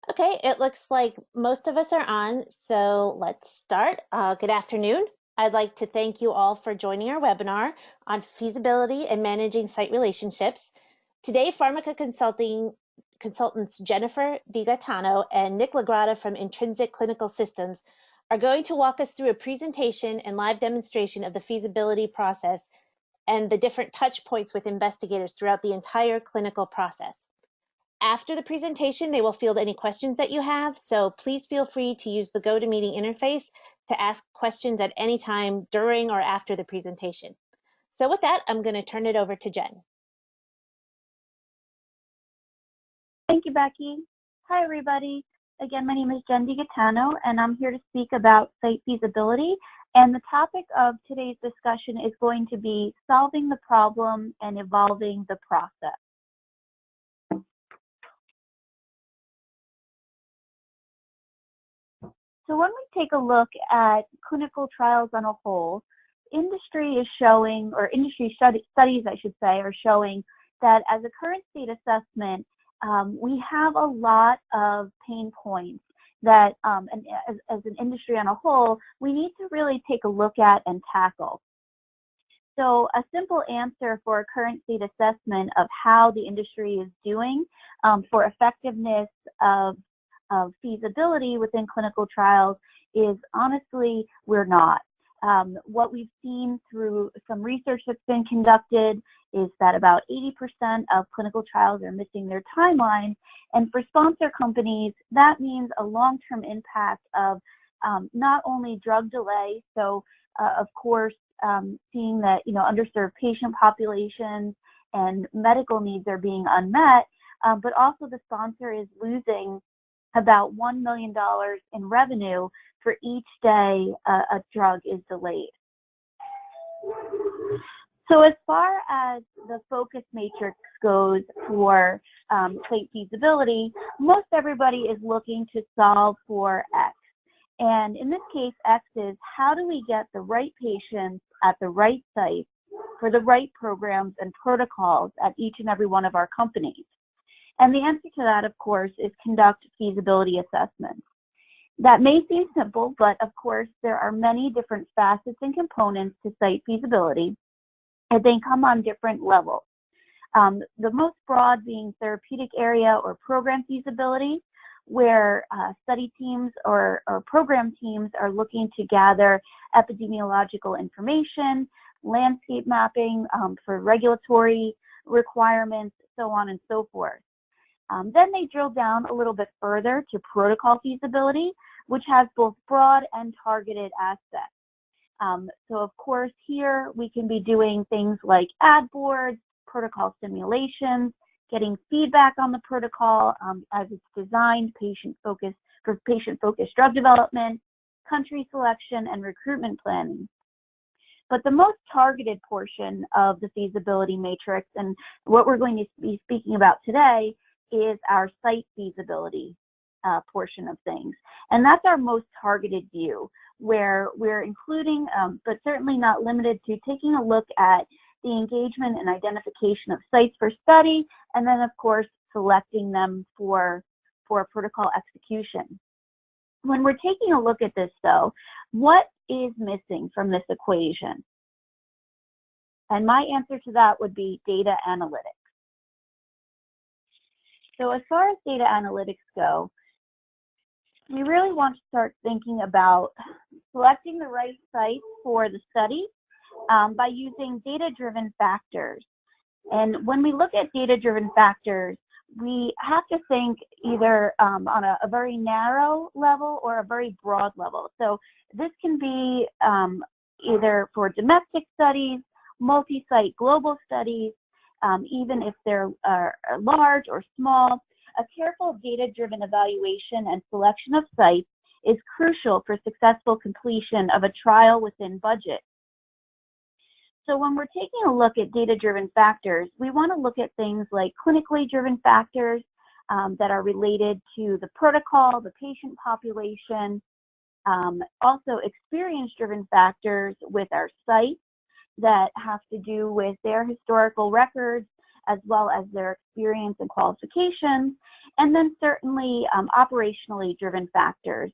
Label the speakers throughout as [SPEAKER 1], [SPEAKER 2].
[SPEAKER 1] Okay, it looks like most of us are on, so let's start. Good afternoon. I'd like to thank you all for joining our webinar on feasibility and managing site relationships. Today, Pharmaca consultants Jennifer DiGaetano and Nick Lagrada from Intrinsic Clinical Systems are going to walk us through a presentation and live demonstration of the feasibility process and the different touch points with investigators throughout the entire clinical process. After the presentation, they will field any questions that you have, so please feel free to use the GoToMeeting interface to ask questions at any time during or after the presentation. So with that, I'm going to turn it over to Jen.
[SPEAKER 2] Thank you, Becky. Hi, everybody. Again, my name is Jen DiGaetano, and I'm here to speak about site feasibility. And the topic of today's discussion is going to be solving the problem and evolving the process. So when we take a look at clinical trials on a whole, industry is showing, or industry studies, I should say, are showing that as a current state assessment, we have a lot of pain points that, and as an industry on a whole, we need to really take a look at and tackle. So a simple answer for a current state assessment of how the industry is doing for effectiveness of feasibility within clinical trials is honestly, we're not. What we've seen through some research that's been conducted is that about 80% of clinical trials are missing their timeline. And for sponsor companies, that means a long-term impact of not only drug delay, so of course, seeing that, underserved patient populations and medical needs are being unmet, but also the sponsor is losing about $1 million in revenue for each day a drug is delayed. So as far as the focus matrix goes for site feasibility, most everybody is looking to solve for X. And in this case, X is how do we get the right patients at the right site for the right programs and protocols at each and every one of our companies? And the answer to that, of course, is conduct feasibility assessments. That may seem simple, but of course, there are many different facets and components to site feasibility, and they come on different levels. The most broad being therapeutic area or program feasibility, where study teams or program teams are looking to gather epidemiological information, landscape mapping for regulatory requirements, so on and so forth. Then they drill down a little bit further to protocol feasibility, which has both broad and targeted aspects. So of course here we can be doing things like ad boards, protocol simulations, getting feedback on the protocol as it's designed, for patient-focused drug development, country selection, and recruitment planning. But the most targeted portion of the feasibility matrix, and what we're going to be speaking about today, is our site feasibility portion of things. And that's our most targeted view, where we're including, but certainly not limited to, taking a look at the engagement and identification of sites for study, and then of course, selecting them for protocol execution. When we're taking a look at this though, what is missing from this equation? And my answer to that would be data analytics. So as far as data analytics go, we really want to start thinking about selecting the right site for the study by using data-driven factors. And when we look at data-driven factors, we have to think either on a very narrow level or a very broad level. So this can be either for domestic studies, multi-site global studies, even if they're large or small. A careful data-driven evaluation and selection of sites is crucial for successful completion of a trial within budget. So when we're taking a look at data-driven factors, we want to look at things like clinically driven factors that are related to the protocol, the patient population, also experience-driven factors with our sites that have to do with their historical records, as well as their experience and qualifications, And then certainly operationally driven factors.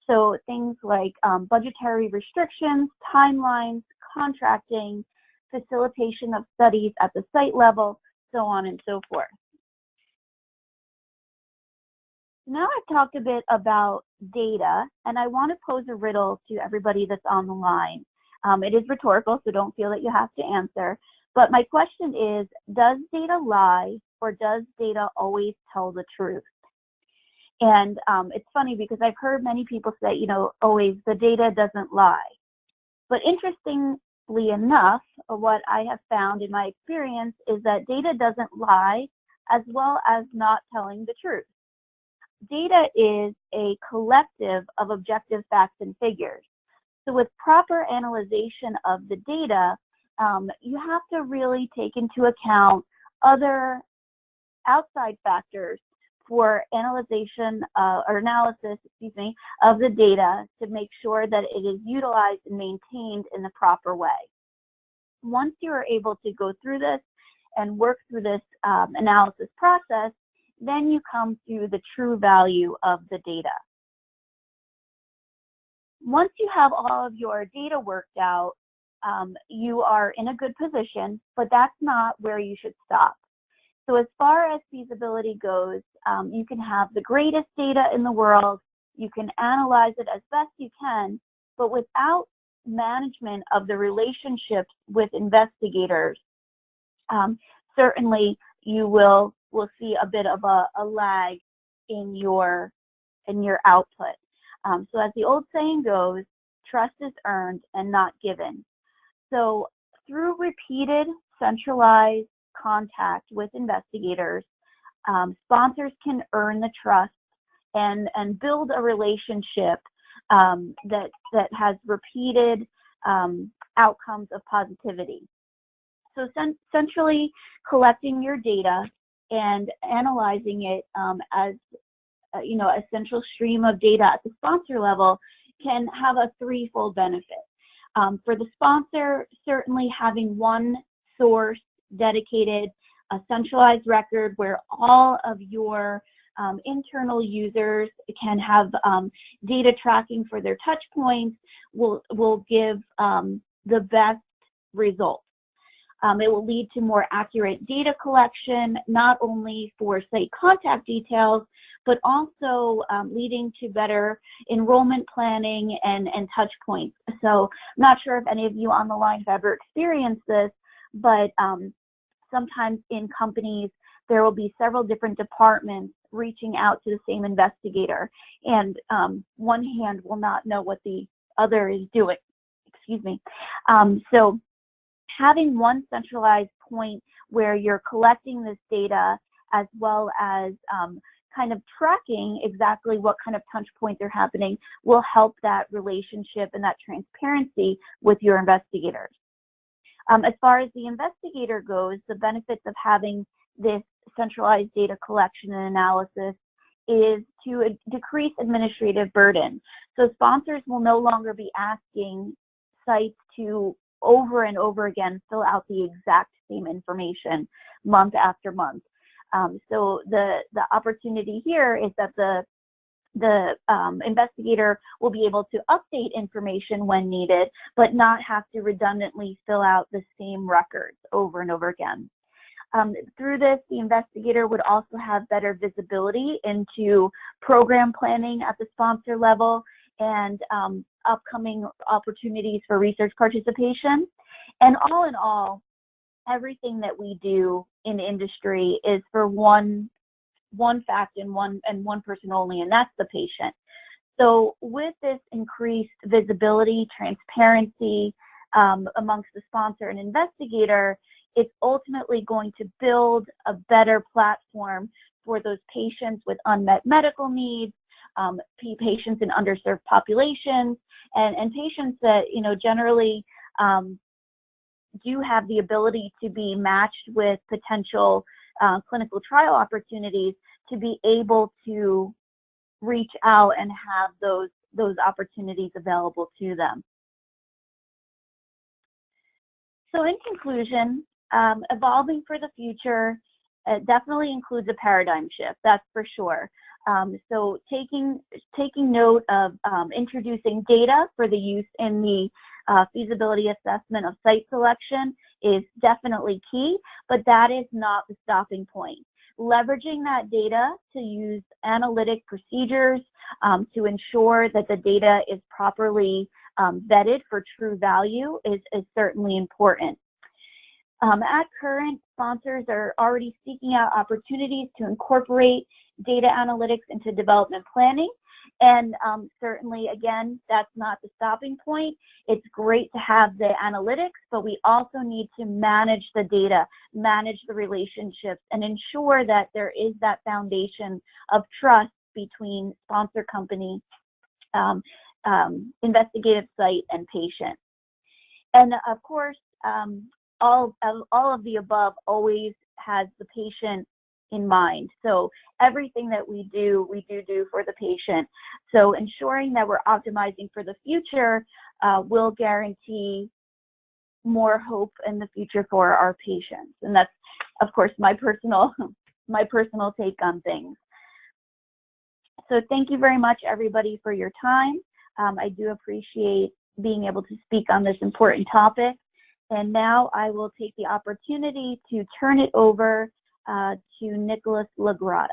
[SPEAKER 2] So things like budgetary restrictions, timelines, contracting, facilitation of studies at the site level, so on and so forth. Now I've talked a bit about data, and I want to pose a riddle to everybody that's on the line. It is rhetorical, so don't feel that you have to answer. But my question is, does data lie, or does data always tell the truth? And it's funny because I've heard many people say, you know, always the data doesn't lie. But interestingly enough, what I have found in my experience is that data doesn't lie as well as not telling the truth. Data is a collective of objective facts and figures. So with proper analyzation of the data, you have to really take into account other outside factors for analysis, of the data to make sure that it is utilized and maintained in the proper way. Once you are able to go through this and work through this analysis process, then you come to the true value of the data. Once you have all of your data worked out, you are in a good position, but that's not where you should stop. So as far as feasibility goes, you can have the greatest data in the world, you can analyze it as best you can, but without management of the relationships with investigators, certainly you will see a bit of a lag in your output. So as the old saying goes, trust is earned and not given. So through repeated centralized contact with investigators, sponsors can earn the trust and build a relationship that has repeated outcomes of positivity. So centrally collecting your data and analyzing it as a central stream of data at the sponsor level can have a threefold benefit. For the sponsor, certainly having one source dedicated, a centralized record where all of your internal users can have data tracking for their touch points will give the best results. It will lead to more accurate data collection, not only for site contact details, but also leading to better enrollment planning and touch points. So I'm not sure if any of you on the line have ever experienced this, but sometimes in companies, there will be several different departments reaching out to the same investigator, and one hand will not know what the other is doing. Excuse me. So having one centralized point where you're collecting this data as well as kind of tracking exactly what kind of touch points are happening will help that relationship and that transparency with your investigators. As far as the investigator goes, the benefits of having this centralized data collection and analysis is to decrease administrative burden. So sponsors will no longer be asking sites to over and over again fill out the exact same information month after month. So the opportunity here is that the investigator will be able to update information when needed, but not have to redundantly fill out the same records over and over again. Through this, the investigator would also have better visibility into program planning at the sponsor level and upcoming opportunities for research participation. And all in all, everything that we do in industry is for one fact and one person only, and that's the patient. So with this increased visibility, transparency amongst the sponsor and investigator, it's ultimately going to build a better platform for those patients with unmet medical needs, patients in underserved populations, and patients that generally do have the ability to be matched with potential clinical trial opportunities to be able to reach out and have those opportunities available to them. So in conclusion, evolving for the future, it definitely includes a paradigm shift, that's for sure. So taking note of introducing data for the use in the feasibility assessment of site selection is definitely key, but that is not the stopping point. Leveraging that data to use analytic procedures to ensure that the data is properly vetted for true value is certainly important. At current, sponsors are already seeking out opportunities to incorporate data analytics into development planning. And certainly, again, that's not the stopping point. It's great to have the analytics, but we also need to manage the data, manage the relationships, and ensure that there is that foundation of trust between sponsor company, investigative site, and patient. And of course, all of the above always has the patient in mind. So everything that we do for the patient. So ensuring that we're optimizing for the future will guarantee more hope in the future for our patients. And that's, of course, my personal take on things. So thank you very much, everybody, for your time. I do appreciate being able to speak on this important topic. And now I will take the opportunity to turn it over to Nicholas Lagrada.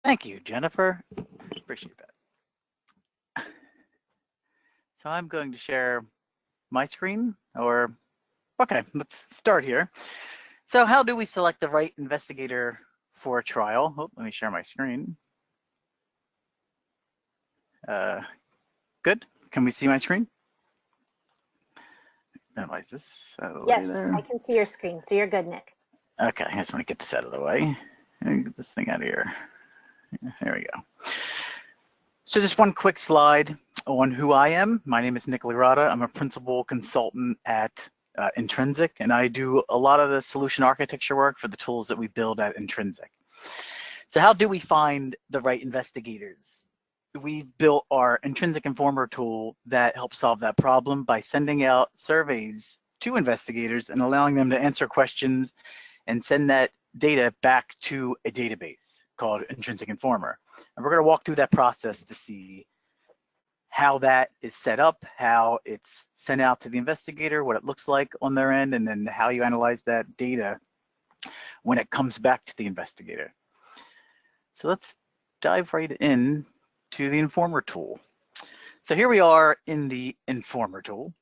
[SPEAKER 3] Thank you, Jennifer. Appreciate that. So I'm going to share my screen, or okay, let's start here. So how do we select the right investigator for a trial? Oh, let me share my screen. Good. Can we see my screen? Minimize this.
[SPEAKER 1] Yes, I can see your screen, so you're good, Nick.
[SPEAKER 3] Okay, I just want to get this out of the way. Get this thing out of here. There we go. So just one quick slide on who I am. My name is Nick Lagrada. I'm a principal consultant at Intrinsic, and I do a lot of the solution architecture work for the tools that we build at Intrinsic. So how do we find the right investigators? We've built our Intrinsic Informer tool that helps solve that problem by sending out surveys to investigators and allowing them to answer questions and send that data back to a database called Intrinsic Informer. And we're going to walk through that process to see how that is set up, how it's sent out to the investigator, what it looks like on their end, and then how you analyze that data when it comes back to the investigator. So let's dive right in to the Informer tool. So here we are in the Informer tool.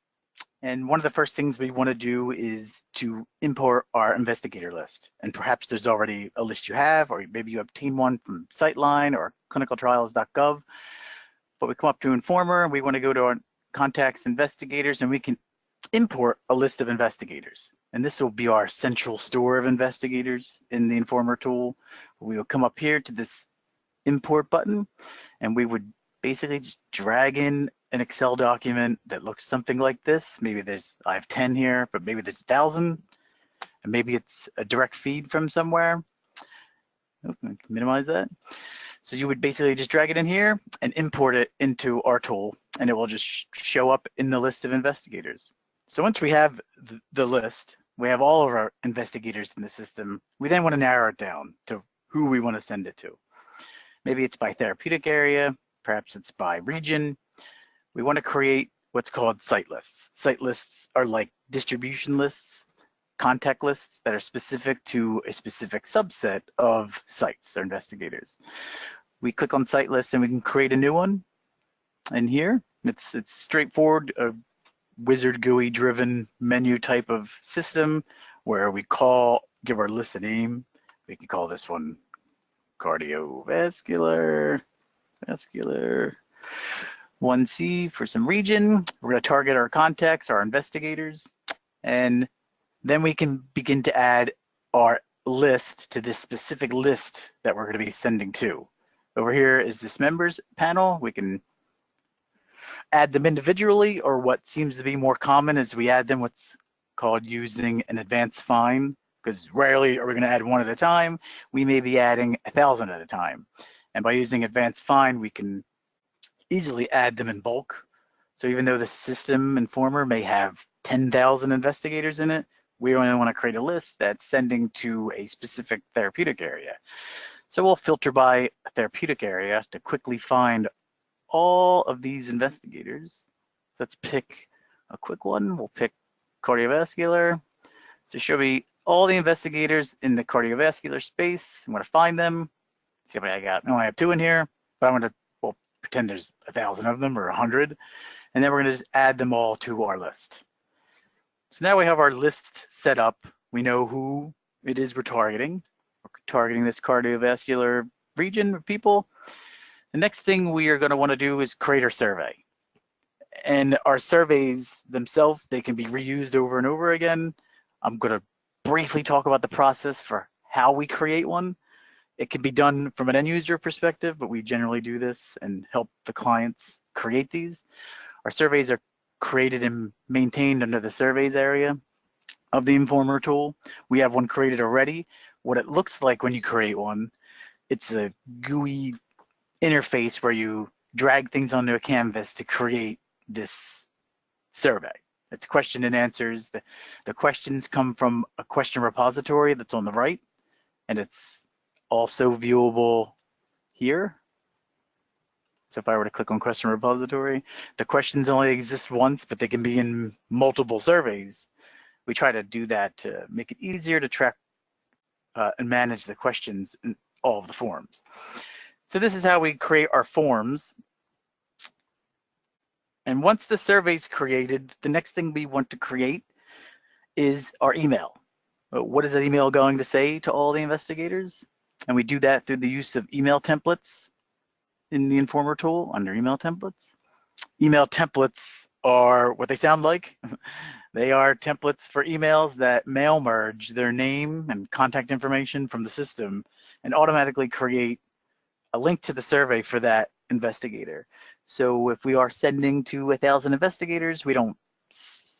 [SPEAKER 3] And one of the first things we want to do is to import our investigator list. And perhaps there's already a list you have, or maybe you obtain one from Citeline or clinicaltrials.gov. But we come up to Informer, and we want to go to our contacts investigators, and we can import a list of investigators. And this will be our central store of investigators in the Informer tool. We will come up here to this import button, and we would basically just drag in an Excel document that looks something like this. Maybe I have 10 here, but maybe there's 1,000, and maybe it's a direct feed from somewhere. Oh, I can minimize that. So you would basically just drag it in here and import it into our tool, and it will just show up in the list of investigators. So once we have the list, we have all of our investigators in the system, we then want to narrow it down to who we want to send it to. Maybe it's by therapeutic area, perhaps it's by region. We want to create what's called site lists. Site lists are like distribution lists, contact lists that are specific to a specific subset of sites or investigators. We click on site list and we can create a new one. And here, it's straightforward, a wizard GUI driven menu type of system where we give our list a name. We can call this one cardiovascular, 1C for some region. We're going to target our contacts, our investigators, and then we can begin to add our list to this specific list that we're going to be sending to. Over here is this members panel. We can add them individually, or what seems to be more common is we add them what's called using an advanced find, because rarely are we going to add one at a time. We may be adding 1,000 at a time. And by using advanced find, we can easily add them in bulk. So even though the system Informer may have 10,000 investigators in it, We only want to create a list that's sending to a specific therapeutic area. So we'll filter by a therapeutic area to quickly find all of these investigators. Let's pick a quick one. We'll pick cardiovascular. So show me all the investigators in the cardiovascular space. I'm going to find them. See how many I got. I only have 2 in here, but I'm going to, well, pretend there's 1,000 of them or 100. And then we're going to just add them all to our list. So now we have our list set up. We know who it is we're targeting. We're targeting this cardiovascular region of people. The next thing we are going to want to do is create our survey. And our surveys themselves, they can be reused over and over again. I'm going to briefly talk about the process for how we create one. It can be done from an end user perspective, but we generally do this and help the clients create these. Our surveys are created and maintained under the surveys area of the Informer tool. We have one created already. What it looks like when you create one, it's a GUI interface where you drag things onto a canvas to create this survey. It's question and answers. The questions come from a question repository that's on the right, and it's also viewable here. So if I were to click on question repository, the questions only exist once, but they can be in multiple surveys. We try to do that to make it easier to track and manage the questions in all of the forms. So this is how we create our forms. And once the survey is created, the next thing we want to create is our email. What is that email going to say to all the investigators? And we do that through the use of email templates in the Informer tool under email templates. Email templates are what they sound like. They are templates for emails that mail merge their name and contact information from the system and automatically create a link to the survey for that investigator. So if we are sending to 1,000 investigators, we don't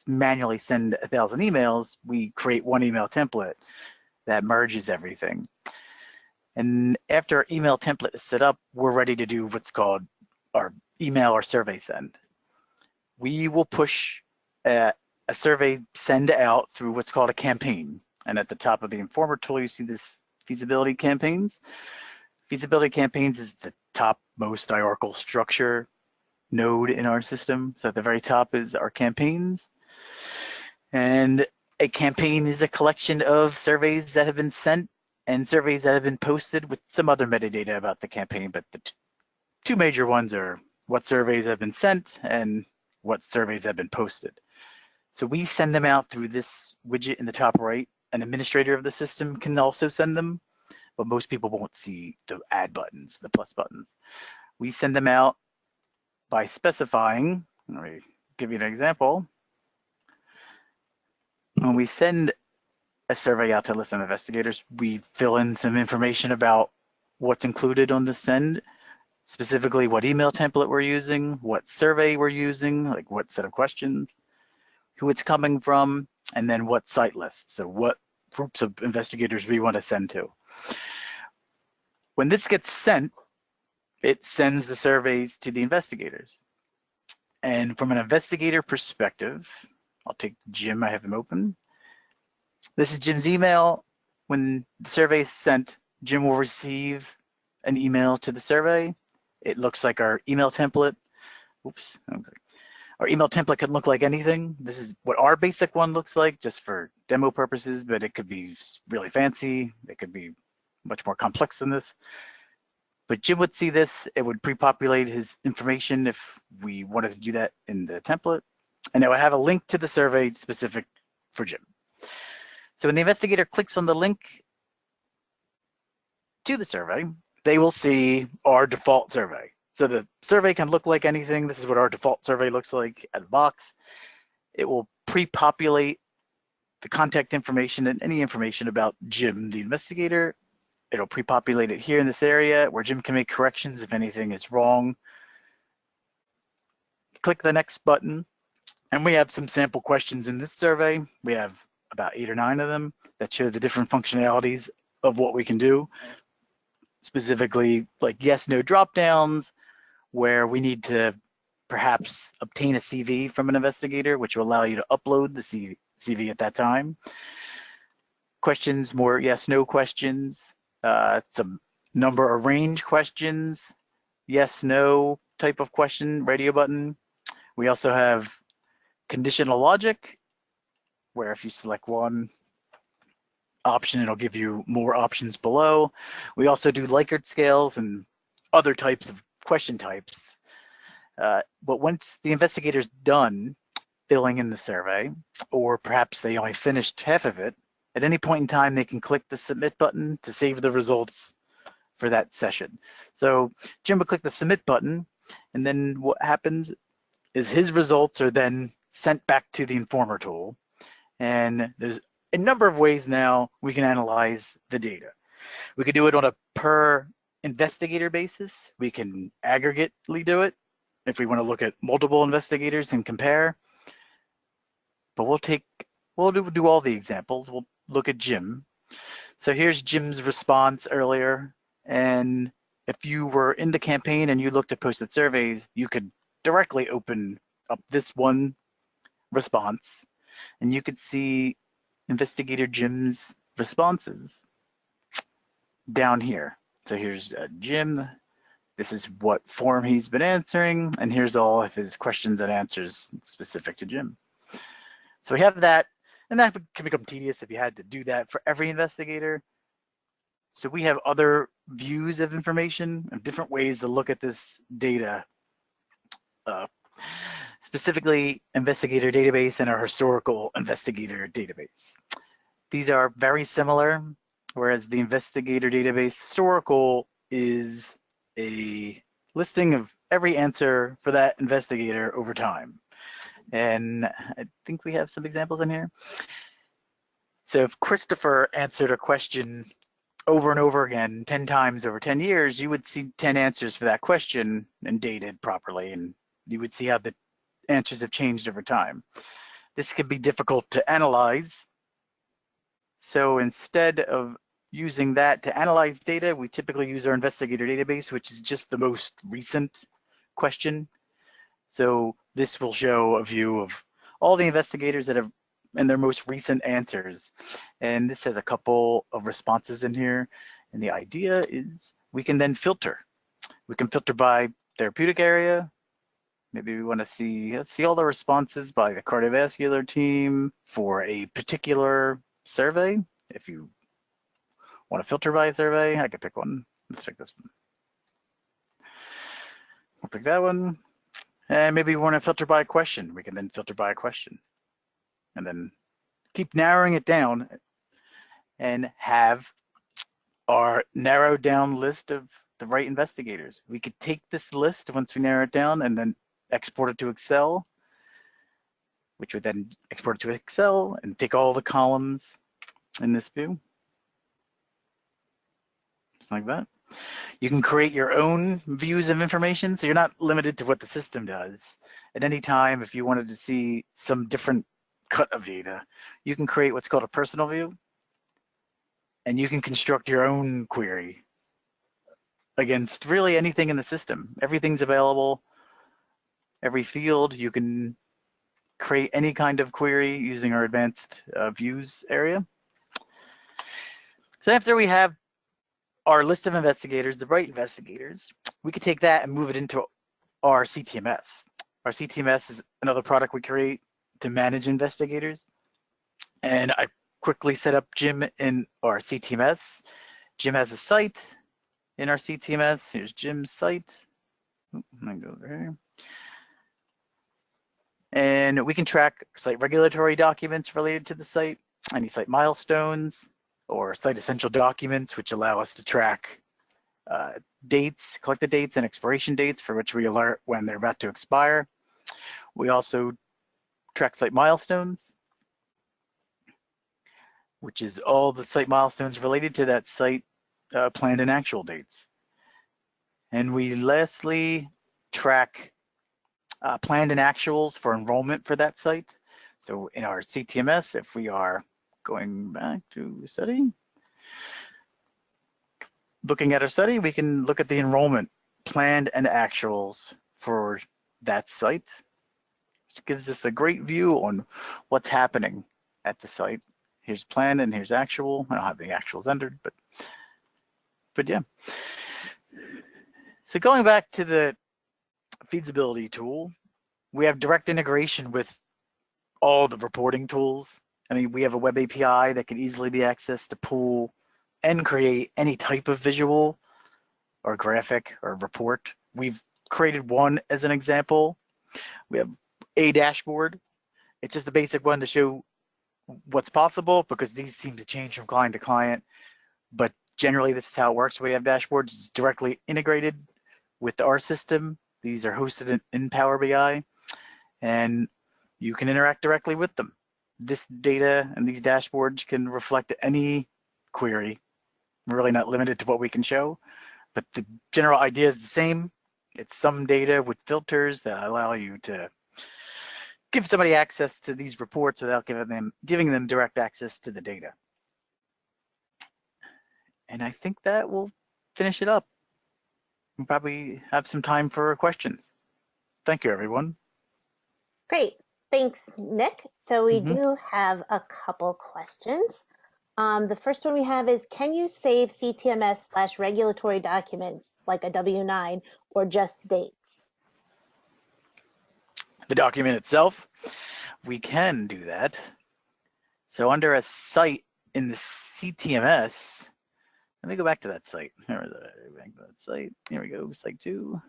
[SPEAKER 3] manually send 1,000 emails. We create one email template that merges everything. And after our email template is set up, we're ready to do what's called our email or survey send. We will push a survey send out through what's called a campaign. And at the top of the Informer tool, you see this feasibility campaigns. Feasibility campaigns is the top most hierarchical structure node in our system. So at the very top is our campaigns. And a campaign is a collection of surveys that have been sent and surveys that have been posted with some other metadata about the campaign, but the 2 major ones are what surveys have been sent and what surveys have been posted. So we send them out through this widget in the top right. An administrator of the system can also send them, but most people won't see the add buttons, the plus buttons. We send them out by specifying, let me give you an example. When we send a survey out to list of investigators, we fill in some information about what's included on the send, specifically what email template we're using, what survey we're using, like what set of questions, who it's coming from, and then what site list, so what groups of investigators we want to send to. When this gets sent, it sends the surveys to the investigators. And from an investigator perspective, I'll take Jim, I have him open. This is Jim's email. When the survey is sent, Jim will receive an email to the survey. It looks like our email template. Oops. Okay. Our email template can look like anything. This is what our basic one looks like just for demo purposes, but it could be really fancy. It could be much more complex than this. But Jim would see this. It would pre-populate his information if we wanted to do that in the template. And it would have a link to the survey specific for Jim. So when the investigator clicks on the link to the survey, they will see our default survey. So the survey can look like anything. This is what our default survey looks like at the box. It will pre-populate the contact information and any information about Jim, the investigator. It'll pre-populate it here in this area where Jim can make corrections if anything is wrong. Click the next button, and we have some sample questions in this survey. We have about 8 or 9 of them that show the different functionalities of what we can do. Specifically, like yes, no drop-downs, where we need to perhaps obtain a CV from an investigator, which will allow you to upload the CV at that time. questions, more yes/no questions, some number or range questions, yes/no type of question, radio button. We also have conditional logic, where if you select one option, it'll give you more options below. We also do Likert scales and other types of question types. But once the investigator's done filling in the survey, or perhaps they only finished half of it, at any point in time, they can click the submit button to save the results for that session. So Jim will click the submit button, and then what happens is his results are then sent back to the Informer tool. And there's a number of ways now we can analyze the data. We could do it on a per investigator basis. We can aggregately do it if we want to look at multiple investigators and compare. But we'll do all the examples. We'll look at Jim. So here's Jim's response earlier. And if you were in the campaign and you looked at posted surveys, you could directly open up this one response, and you could see Investigator Jim's responses down here. So here's Jim. This is what form he's been answering, and here's all of his questions and answers specific to Jim. So we have that, and that can become tedious if you had to do that for every investigator. So we have other views of information and different ways to look at this data, specifically Investigator Database and our historical Investigator Database. These are very similar, whereas the Investigator Database historical is a listing of every answer for that investigator over time. And I think we have some examples in here. So if Christopher answered a question over and over again 10 times over 10 years, you would see 10 answers for that question and dated properly, and you would see how the answers have changed over time. This could be difficult to analyze. So instead of using that to analyze data, we typically use our Investigator Database, which is just the most recent question. So this will show a view of all the investigators that have and their most recent answers. And this has a couple of responses in here. And the idea is we can then filter. We can filter by therapeutic area. Maybe we want to see, let's see all the responses by the cardiovascular team for a particular survey. If you want to filter by a survey, I could pick one. Let's pick this one. We'll pick that one. And maybe we want to filter by a question. We can then filter by a question. And then keep narrowing it down and have our narrowed down list of the right investigators. We could take this list once we narrow it down and then export it to Excel, which would then export it to Excel and take all the columns in this view. Just like that. You can create your own views of information, so you're not limited to what the system does. At any time, if you wanted to see some different cut of data, you can create what's called a personal view, and you can construct your own query against really anything in the system. Everything's available. Every field, you can create any kind of query using our advanced views area. So after we have our list of investigators, the right investigators, we could take that and move it into our CTMS. Our CTMS is another product we create to manage investigators. And I quickly set up Jim in our CTMS. Jim has a site in our CTMS. Here's Jim's site. I'm gonna go over here. And we can track site regulatory documents related to the site, any site milestones, or site essential documents, which allow us to track dates, collect the dates and expiration dates for which we alert when they're about to expire. We also track site milestones, which is all the site milestones related to that site planned and actual dates. And we lastly track planned and actuals for enrollment for that site. So in our CTMS, if we are going back to study, looking at our study, we can look at the enrollment planned and actuals for that site, which gives us a great view on what's happening at the site. here's plan and here's actual. I don't have any actuals entered, but yeah. So going back to the feasibility tool, we have direct integration with all the reporting tools. I mean, we have a web API that can easily be accessed to pull and create any type of visual or graphic or report. We've created one as an example. We have a dashboard. It's just a basic one to show what's possible, because these seem to change from client to client. But generally, this is how it works. We have dashboards. It's directly integrated with our system. These are hosted in Power BI, and you can interact directly with them. This data and these dashboards can reflect any query. We're really not limited to what we can show, but the general idea is the same. It's some data with filters that allow you to give somebody access to these reports without giving them direct access to the data. And I think that will finish it up. We'll probably have some time for questions. Thank you, everyone.
[SPEAKER 1] Great. Thanks, Nick. So we
[SPEAKER 3] Mhm.
[SPEAKER 1] do have a couple questions. The first one we have is, can you save CTMS/regulatory documents like a W-9 or just dates?
[SPEAKER 3] The document itself, we can do that. So under a site in the CTMS, let me go back to that site. Back to that site. Here we go, site 2.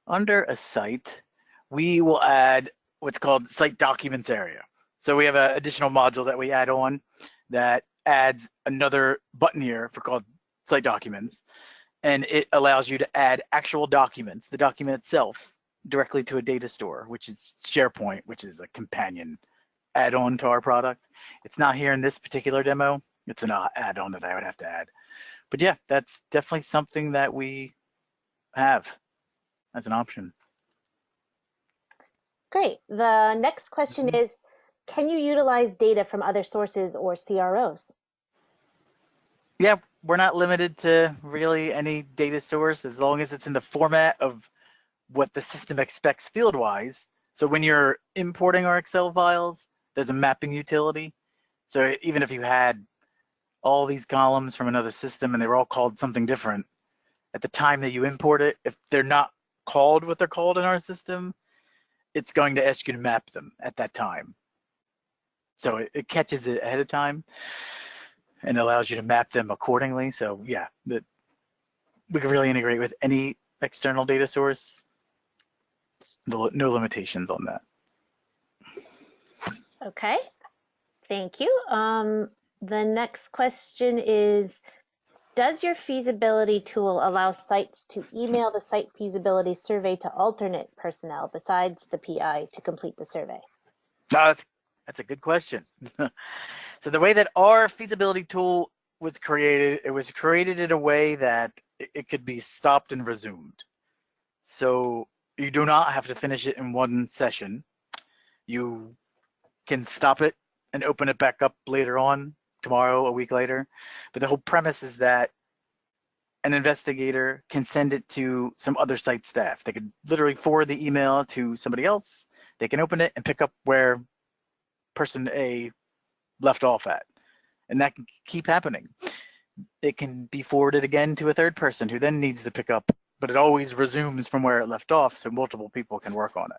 [SPEAKER 3] Under a site, we will add what's called site documents area. So we have an additional module that we add on that adds another button here for called site documents, and it allows you to add actual documents, the document itself, directly to a data store, which is SharePoint, which is a companion add-on to our product. It's not here in this particular demo. It's an add-on that I would have to add. But yeah, that's definitely something that we have as an option.
[SPEAKER 1] Great. The next question is, can you utilize data from other sources or CROs?
[SPEAKER 3] Yeah, we're not limited to really any data source as long as it's in the format of what the system expects field-wise. So when you're importing our Excel files, there's a mapping utility. So even if you had all these columns from another system and they were all called something different, at the time that you import it, if they're not called what they're called in our system, it's going to ask you to map them at that time. So it catches it ahead of time and allows you to map them accordingly. So yeah, we can really integrate with any external data source. No limitations on that.
[SPEAKER 1] Okay, thank you. The next question is, does your feasibility tool allow sites to email the site feasibility survey to alternate personnel besides the PI to complete the survey?
[SPEAKER 3] No, that's a good question. So the way that our feasibility tool was created, it was created in a way that it could be stopped and resumed. So you do not have to finish it in one session. You can stop it and open it back up later on, tomorrow, a week later. But the whole premise is that an investigator can send it to some other site staff. They could literally forward the email to somebody else. They can open it and pick up where person A left off at. And that can keep happening. It can be forwarded again to a third person who then needs to pick up, but it always resumes from where it left off, so multiple people can work on it.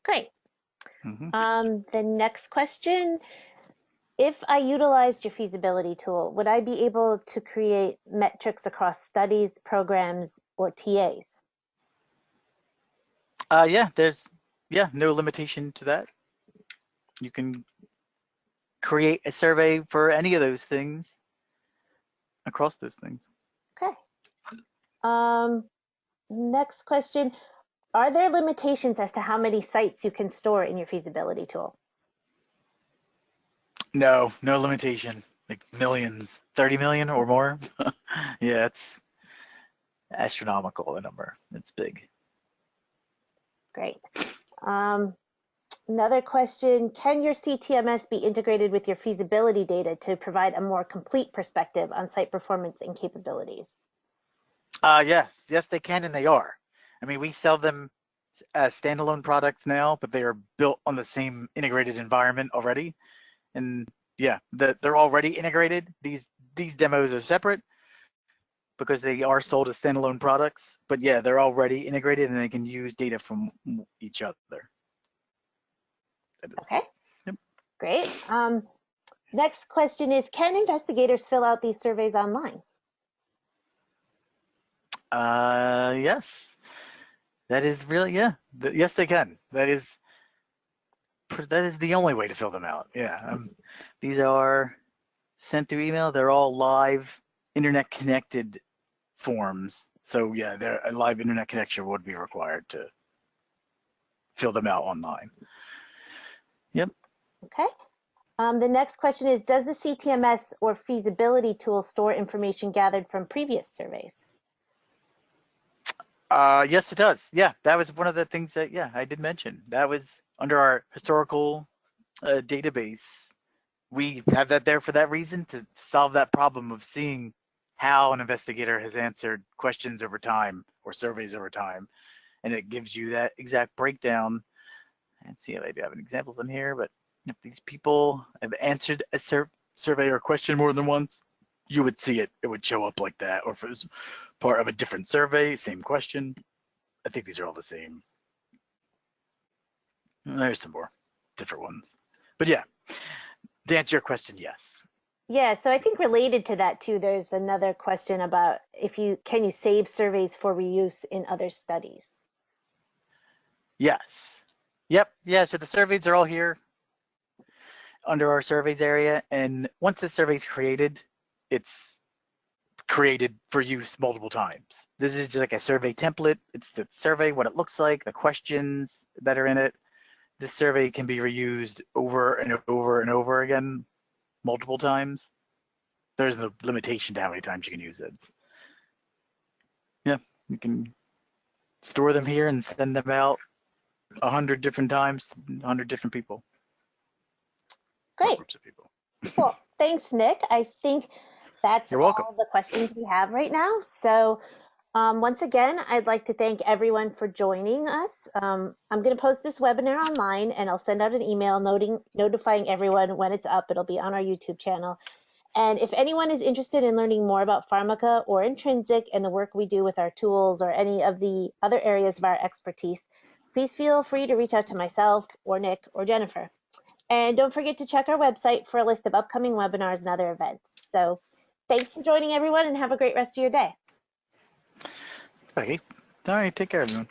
[SPEAKER 1] Great. The next question, if I utilized your feasibility tool, would I be able to create metrics across studies, programs, or TAs?
[SPEAKER 3] Yeah, there's no limitation to that. You can create a survey for any of those things across those things.
[SPEAKER 1] Okay. Next question, are there limitations as to how many sites you can store in your feasibility tool?
[SPEAKER 3] No limitation. Like millions, 30 million or more. Yeah, it's astronomical, the number. It's big.
[SPEAKER 1] Great. Another question, can your CTMS be integrated with your feasibility data to provide a more complete perspective on site performance and capabilities?
[SPEAKER 3] Yes, they can and they are. I mean, we sell them as standalone products now, but they are built on the same integrated environment already. And yeah, they're already integrated. These demos are separate because they are sold as standalone products. But yeah, they're already integrated and they can use data from each other.
[SPEAKER 1] Okay,
[SPEAKER 3] yep.
[SPEAKER 1] Great. Next question is, can investigators fill out these surveys online?
[SPEAKER 3] Yes. That is really, yeah. Yes, they can. That is the only way to fill them out. Yeah. These are sent through email. They're all live, internet connected forms. So yeah, a live internet connection would be required to fill them out online. Yep.
[SPEAKER 1] Okay. The next question is, does the CTMS or feasibility tool store information gathered from previous surveys?
[SPEAKER 3] Yes, it does. Yeah, that was one of the things that, yeah, I did mention. That was under our historical database. We have that there for that reason, to solve that problem of seeing how an investigator has answered questions over time or surveys over time. And it gives you that exact breakdown. And see if I do have any examples in here, but if these people have answered a survey or question more than once, you would see it. It would show up like that. Or if it was part of a different survey, same question. I think these are all the same. There's some more different ones. But yeah, to answer your question, yes.
[SPEAKER 1] Yeah, so I think related to that too, there's another question about can you save surveys for reuse in other studies?
[SPEAKER 3] Yes. Yep. Yeah. So the surveys are all here under our surveys area. And once the survey is created, it's created for use multiple times. This is just like a survey template. It's the survey, what it looks like, the questions that are in it. This survey can be reused over and over and over again, multiple times. There's no limitation to how many times you can use it. Yeah, you can store them here and send them out 100 different times, 100 different people.
[SPEAKER 1] Great.
[SPEAKER 3] Groups of people.
[SPEAKER 1] Cool. Thanks, Nick. I think that's
[SPEAKER 3] You're welcome.
[SPEAKER 1] all the questions we have right now. So once again, I'd like to thank everyone for joining us. I'm going to post this webinar online, and I'll send out an email notifying everyone when it's up. It'll be on our YouTube channel. And if anyone is interested in learning more about Pharmaca or Intrinsic and the work we do with our tools or any of the other areas of our expertise, please feel free to reach out to myself or Nick or Jennifer. And don't forget to check our website for a list of upcoming webinars and other events. So thanks for joining, everyone, and have a great rest of your day.
[SPEAKER 3] Okay. All right. Take care, everyone.